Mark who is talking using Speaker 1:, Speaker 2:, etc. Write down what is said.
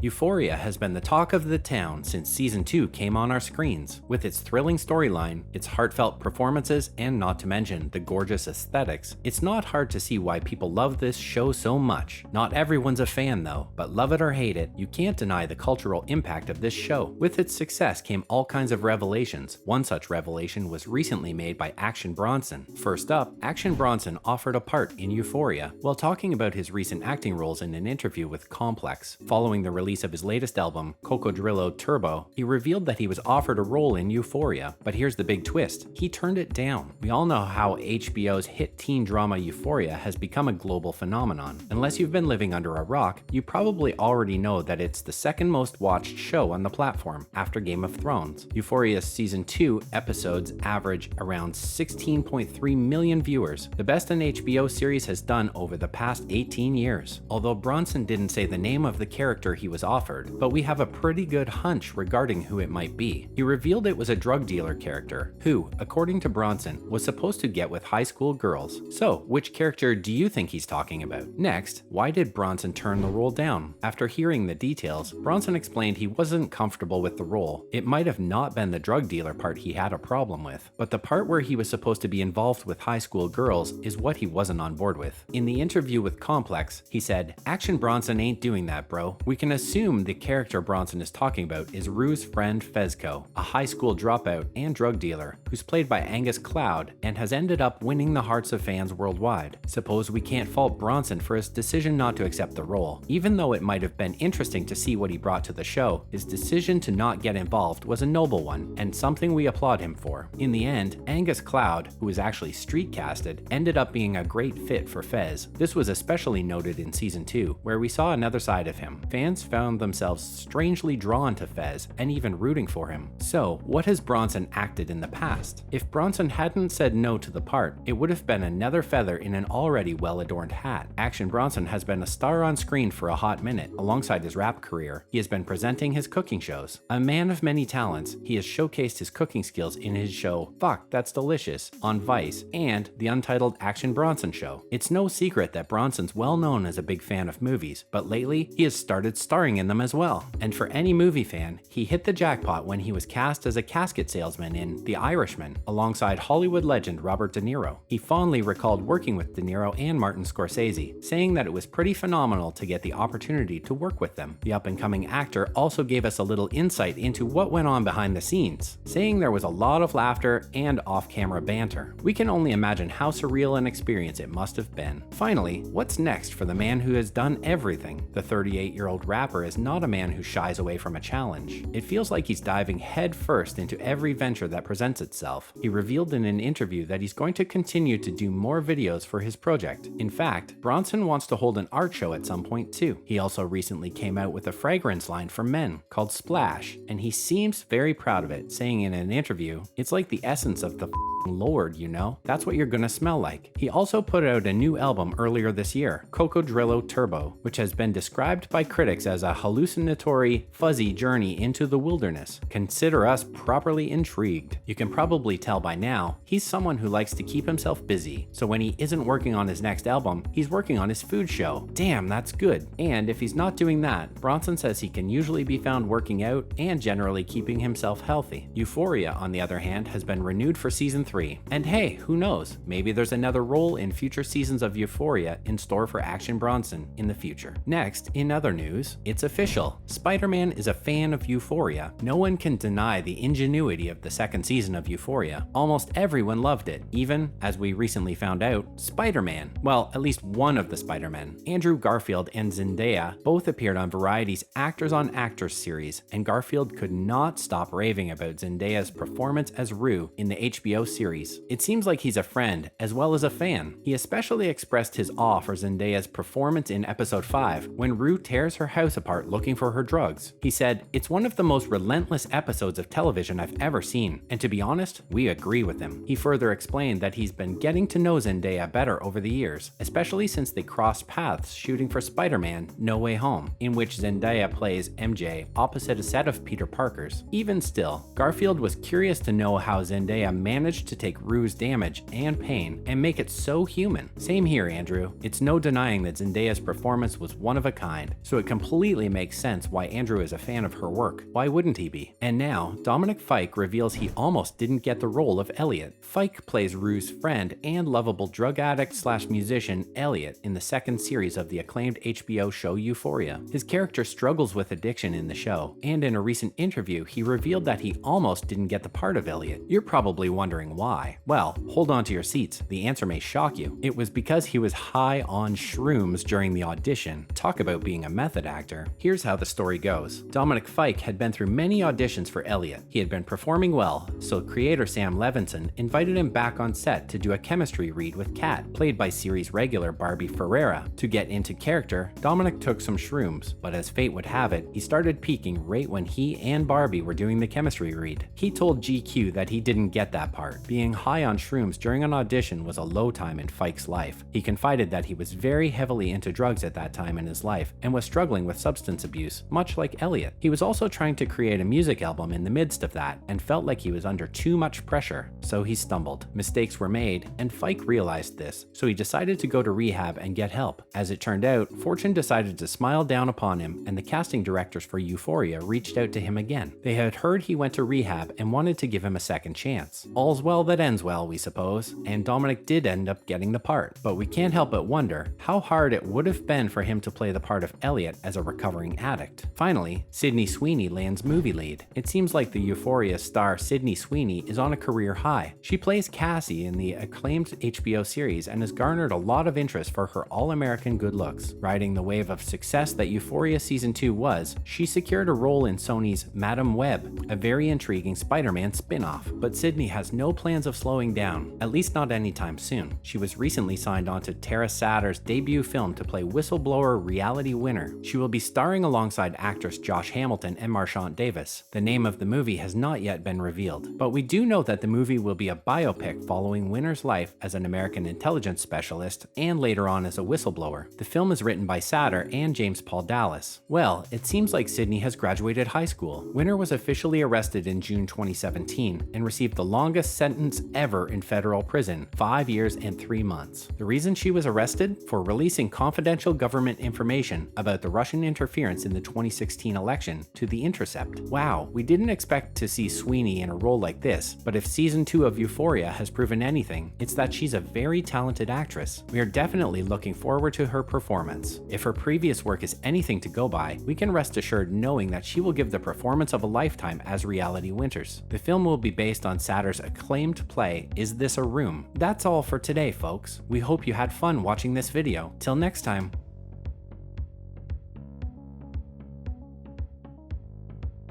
Speaker 1: Euphoria has been the talk of the town since Season 2 came on our screens. With its thrilling storyline, its heartfelt performances, and not to mention the gorgeous aesthetics, it's not hard to see why people love this show so much. Not everyone's a fan though, but love it or hate it, you can't deny the cultural impact of this show. With its success came all kinds of revelations. One such revelation was recently made by Action Bronson. First up, Action Bronson offered a part in Euphoria while talking about his recent acting roles in an interview with Complex. Following the release of his latest album, Cocodrillo Turbo, he revealed that he was offered a role in Euphoria, but here's the big twist: he turned it down. We all know how HBO's hit teen drama Euphoria has become a global phenomenon. Unless you've been living under a rock, you probably already know that it's the second most watched show on the platform, after Game of Thrones. Euphoria's Season 2 episodes average around 16.3 million viewers, the best an HBO series has done over the past 18 years. Although Bronson didn't say the name of the character he was offered, but we have a pretty good hunch regarding who it might be. He revealed it was a drug dealer character, who, according to Bronson, was supposed to get with high school girls. So, which character do you think he's talking about? Next, why did Bronson turn the role down? After hearing the details, Bronson explained he wasn't comfortable with the role. It might have not been the drug dealer part he had a problem with, but the part where he was supposed to be involved with high school girls is what he wasn't on board with. In the interview with Complex, he said, "Action Bronson ain't doing that, bro. We can assume the character Bronson is talking about is Rue's friend Fezco, a high school dropout and drug dealer who's played by Angus Cloud and has ended up winning the hearts of fans worldwide. Suppose we can't fault Bronson for his decision not to accept the role. Even though it might have been interesting to see what he brought to the show, his decision to not get involved was a noble one and something we applaud him for." In the end, Angus Cloud, who was actually street casted, ended up being a great fit for Fez. This was especially noted in Season 2, where we saw another side of him. Fans found themselves strangely drawn to Fez and even rooting for him. So, what has Bronson acted in the past? If Bronson hadn't said no to the part, it would have been another feather in an already well-adorned hat. Action Bronson has been a star on screen for a hot minute. Alongside his rap career, he has been presenting his cooking shows. A man of many talents, he has showcased his cooking skills in his show Fuck, That's Delicious on Vice and the untitled Action Bronson Show. It's no secret that Bronson's well known as a big fan of movies, but lately he has started starring in them as well. And for any movie fan, he hit the jackpot when he was cast as a casket salesman in The Irishman alongside Hollywood legend Robert De Niro. He fondly recalled working with De Niro and Martin Scorsese, saying that it was pretty phenomenal to get the opportunity to work with them. The up-and-coming actor also gave us a little insight into what went on behind the scenes, saying there was a lot of laughter and off-camera banter. We can only imagine how surreal an experience it must have been. Finally, what's next for the man who has done everything? The 38-year-old rapper is not a man who shies away from a challenge. It feels like he's diving headfirst into every venture that presents itself. He revealed in an interview that he's going to continue to do more videos for his project. In fact, Bronson wants to hold an art show at some point too. He also recently came out with a fragrance line for men called Splash, and he seems very proud of it, saying in an interview, "It's like the essence of the Lord, you know? That's what you're gonna smell like." He also put out a new album earlier this year, Cocodrillo Turbo, which has been described by critics as a hallucinatory, fuzzy journey into the wilderness. Consider us properly intrigued. You can probably tell by now, he's someone who likes to keep himself busy, so when he isn't working on his next album, he's working on his food show. Damn, that's good. And if he's not doing that, Bronson says he can usually be found working out and generally keeping himself healthy. Euphoria, on the other hand, has been renewed for Season 3. And hey, who knows? Maybe there's another role in future seasons of Euphoria in store for Action Bronson in the future. Next, in other news, it's official. Spider-Man is a fan of Euphoria. No one can deny the ingenuity of the second season of Euphoria. Almost everyone loved it, even, as we recently found out, Spider-Man. Well, at least one of the Spider-Men. Andrew Garfield and Zendaya both appeared on Variety's Actors on Actors series, and Garfield could not stop raving about Zendaya's performance as Rue in the HBO series. It seems like he's a friend as well as a fan. He especially expressed his awe for Zendaya's performance in episode 5 when Rue tears her house apart looking for her drugs. He said, "It's one of the most relentless episodes of television I've ever seen, and to be honest, we agree with him." He further explained that he's been getting to know Zendaya better over the years, especially since they crossed paths shooting for Spider-Man No Way Home, in which Zendaya plays MJ opposite a set of Peter Parkers. Even still, Garfield was curious to know how Zendaya managed to take Rue's damage and pain and make it so human. Same here, Andrew. It's no denying that Zendaya's performance was one of a kind, so it completely makes sense why Andrew is a fan of her work. Why wouldn't he be? And now, Dominic Fike reveals he almost didn't get the role of Elliot. Fike plays Rue's friend and lovable drug addict slash musician Elliot in the second series of the acclaimed HBO show Euphoria. His character struggles with addiction in the show, and in a recent interview, he revealed that he almost didn't get the part of Elliot. You're probably wondering why. Well, hold on to your seats. The answer may shock you. It was because he was high on shrooms during the audition. Talk about being a method actor. Here's how the story goes. Dominic Fike had been through many auditions for Elliot. He had been performing well, so creator Sam Levinson invited him back on set to do a chemistry read with Kat, played by series regular Barbie Ferreira. To get into character, Dominic took some shrooms, but as fate would have it, he started peaking right when he and Barbie were doing the chemistry read. He told GQ that he didn't get that part. Being high on shrooms during an audition was a low time in Fike's life. He confided that he was very heavily into drugs at that time in his life and was struggling with substance abuse, much like Elliot. He was also trying to create a music album in the midst of that and felt like he was under too much pressure, so he stumbled. Mistakes were made, and Fike realized this, so he decided to go to rehab and get help. As it turned out, Fortune decided to smile down upon him, and the casting directors for Euphoria reached out to him again. They had heard he went to rehab and wanted to give him a second chance. All's well that ends well, we suppose, and Dominic did end up getting the part, but we can't help but wonder how hard it would have been for him to play the part of Elliot as a recovering addict. Finally, Sydney Sweeney lands movie lead. It seems like the Euphoria star Sydney Sweeney is on a career high. She plays Cassie in the acclaimed HBO series and has garnered a lot of interest for her all-American good looks. Riding the wave of success that Euphoria Season 2 was, she secured a role in Sony's Madam Web, a very intriguing Spider-Man spin-off. But Sydney has no plans of slowing down, at least not anytime soon. She was recently signed on to Tara Satter's debut film to play whistleblower reality winner. She will be starring alongside actors Josh Hamilton and Marchant Davis. The name of the movie has not yet been revealed, but we do know that the movie will be a biopic following Winner's life as an American intelligence specialist and later on as a whistleblower. The film is written by Satter and James Paul Dallas. Well, it seems like Sydney has graduated high school. Winner was officially arrested in June 2017 and received the longest sentence ever in federal prison, 5 years and 3 months. The reason she was arrested? For releasing confidential government information about the Russian interference in the 2016 election to The Intercept. Wow, we didn't expect to see Sweeney in a role like this, but if season 2 of Euphoria has proven anything, it's that she's a very talented actress. We are definitely looking forward to her performance. If her previous work is anything to go by, we can rest assured knowing that she will give the performance of a lifetime as Reality Winters. The film will be based on Satter's acclaimed play, Is This a Room? That's all for today, folks. We hope you had fun watching this video. Till next time.